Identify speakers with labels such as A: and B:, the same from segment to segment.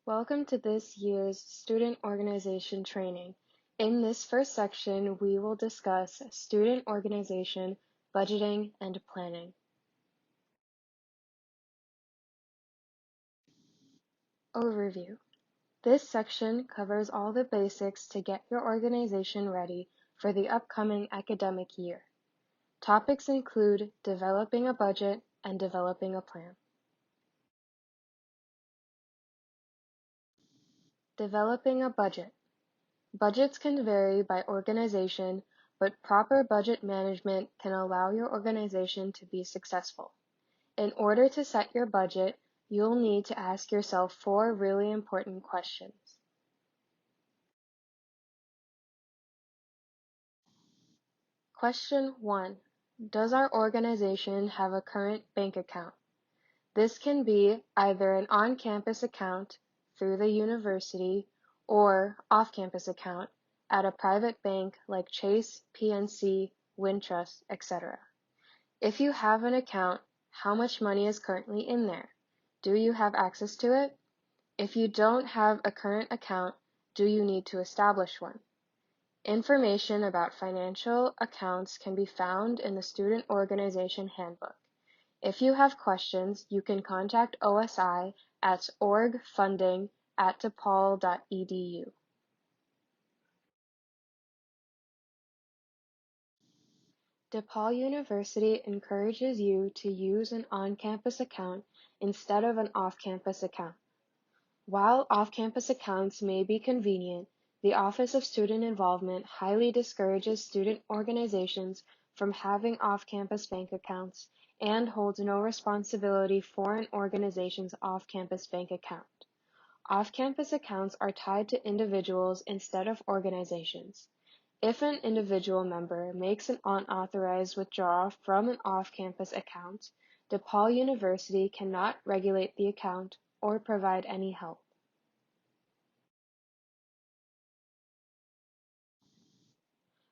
A: Welcome to this year's Student Organization Training. In this first section, we will discuss student organization, budgeting, and planning. Overview. This section covers all the basics to get your organization ready for the upcoming academic year. Topics include developing a budget and developing a plan. Developing a budget. Budgets can vary by organization, but proper budget management can allow your organization to be successful. In order to set your budget, you'll need to ask yourself 4 really important questions. Question 1. Does our organization have a current bank account? This can be either an on-campus account through the university or off-campus account at a private bank like Chase, PNC, Wintrust, etc. If you have an account, how much money is currently in there? Do you have access to it? If you don't have a current account, do you need to establish one? Information about financial accounts can be found in the Student Organization Handbook. If you have questions, you can contact OSI at orgfunding@depaul.edu. DePaul University encourages you to use an on-campus account instead of an off-campus account. While off-campus accounts may be convenient, the Office of Student Involvement highly discourages student organizations from having off-campus bank accounts and holds no responsibility for an organization's off-campus bank account. Off-campus accounts are tied to individuals instead of organizations. If an individual member makes an unauthorized withdrawal from an off-campus account, DePaul University cannot regulate the account or provide any help.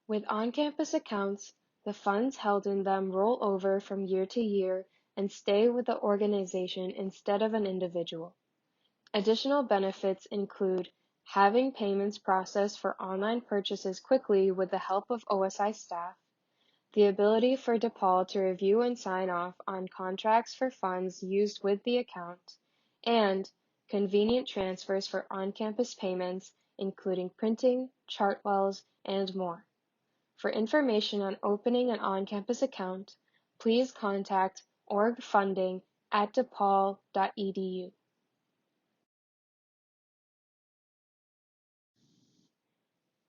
A: With on-campus accounts, the funds held in them roll over from year to year and stay with the organization instead of an individual. Additional benefits include having payments processed for online purchases quickly with the help of OSI staff, the ability for DePaul to review and sign off on contracts for funds used with the account, and convenient transfers for on-campus payments, including printing, chartwells, and more. For information on opening an on-campus account, please contact orgfunding@depaul.edu.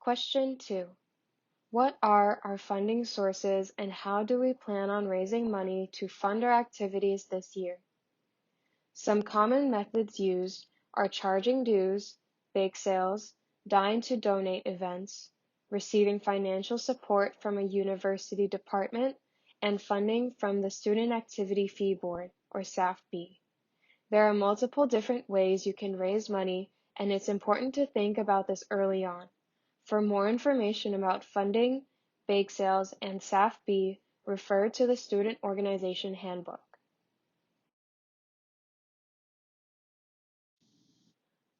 A: Question 2. What are our funding sources and how do we plan on raising money to fund our activities this year? Some common methods used are charging dues, bake sales, dine to donate events, receiving financial support from a university department, and funding from the Student Activity Fee Board, or SAFB. There are multiple different ways you can raise money, and it's important to think about this early on. For more information about funding, bake sales, and SAFB, refer to the Student Organization Handbook.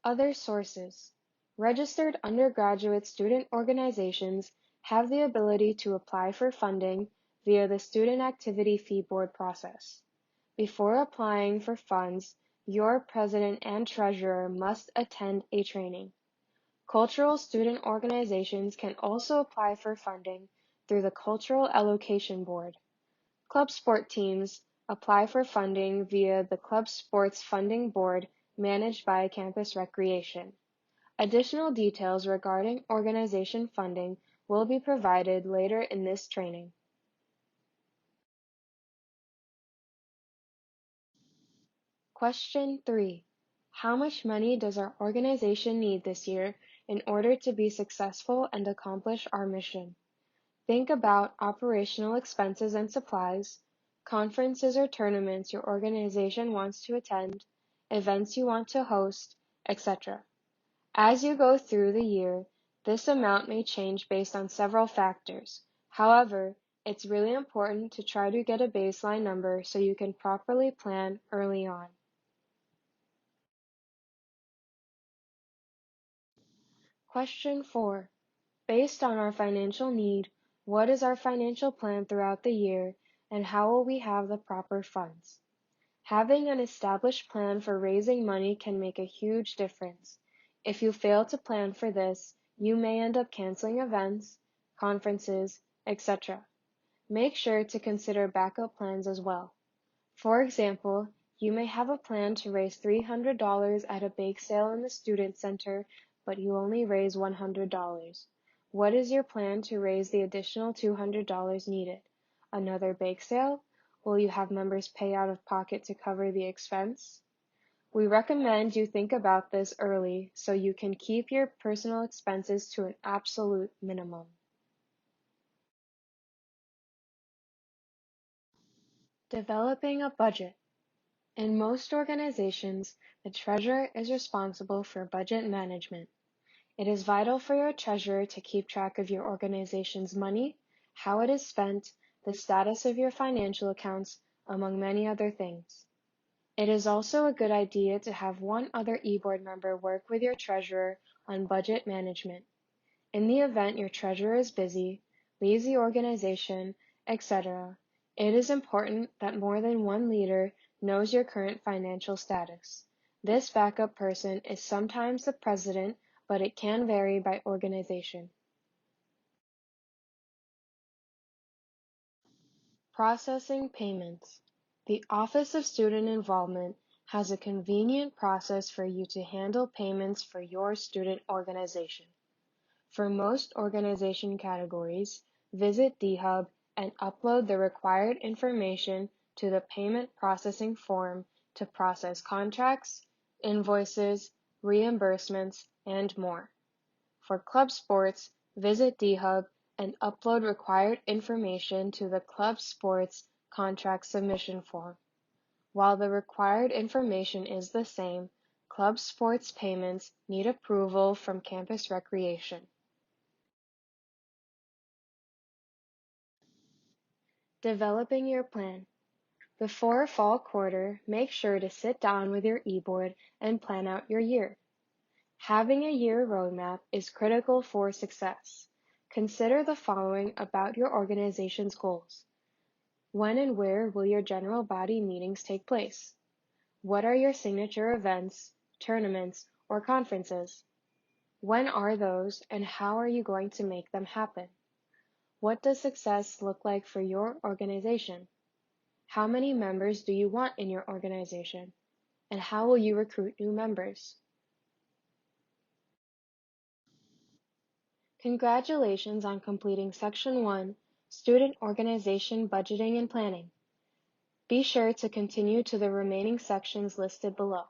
A: Other sources. Registered undergraduate student organizations have the ability to apply for funding via the Student Activity Fee Board process. Before applying for funds, your president and treasurer must attend a training. Cultural student organizations can also apply for funding through the Cultural Allocation Board. Club sport teams apply for funding via the Club Sports Funding Board managed by Campus Recreation. Additional details regarding organization funding will be provided later in this training. Question 3. How much money does our organization need this year in order to be successful and accomplish our mission? Think about operational expenses and supplies, conferences or tournaments your organization wants to attend, events you want to host, etc. As you go through the year, this amount may change based on several factors. However, it's really important to try to get a baseline number so you can properly plan early on. Question 4. Based on our financial need, what is our financial plan throughout the year, and how will we have the proper funds? Having an established plan for raising money can make a huge difference. If you fail to plan for this, you may end up canceling events, conferences, etc. Make sure to consider backup plans as well. For example, you may have a plan to raise $300 at a bake sale in the student center, but you only raise $100. What is your plan to raise the additional $200 needed? Another bake sale? Will you have members pay out of pocket to cover the expense? We recommend you think about this early so you can keep your personal expenses to an absolute minimum. Developing a budget. In most organizations, the treasurer is responsible for budget management. It is vital for your treasurer to keep track of your organization's money, how it is spent, the status of your financial accounts, among many other things. It is also a good idea to have one other e-board member work with your treasurer on budget management. In the event your treasurer is busy, leaves the organization, etc., it is important that more than one leader knows your current financial status. This backup person is sometimes the president, but it can vary by organization. Processing payments. The Office of Student Involvement has a convenient process for you to handle payments for your student organization. For most organization categories, visit DHub and upload the required information to the payment processing form to process contracts, invoices, reimbursements, and more. For club sports, visit DHub and upload required information to the club sports contract submission form. While the required information is the same, club sports payments need approval from campus recreation. Developing your plan. Before fall quarter, make sure to sit down with your e-board and plan out your year. Having a year roadmap is critical for success. Consider the following about your organization's goals. When and where will your general body meetings take place? What are your signature events, tournaments, or conferences? When are those, and how are you going to make them happen? What does success look like for your organization? How many members do you want in your organization? And how will you recruit new members? Congratulations on completing Section 1, Student Organization Budgeting and Planning. Be sure to continue to the remaining sections listed below.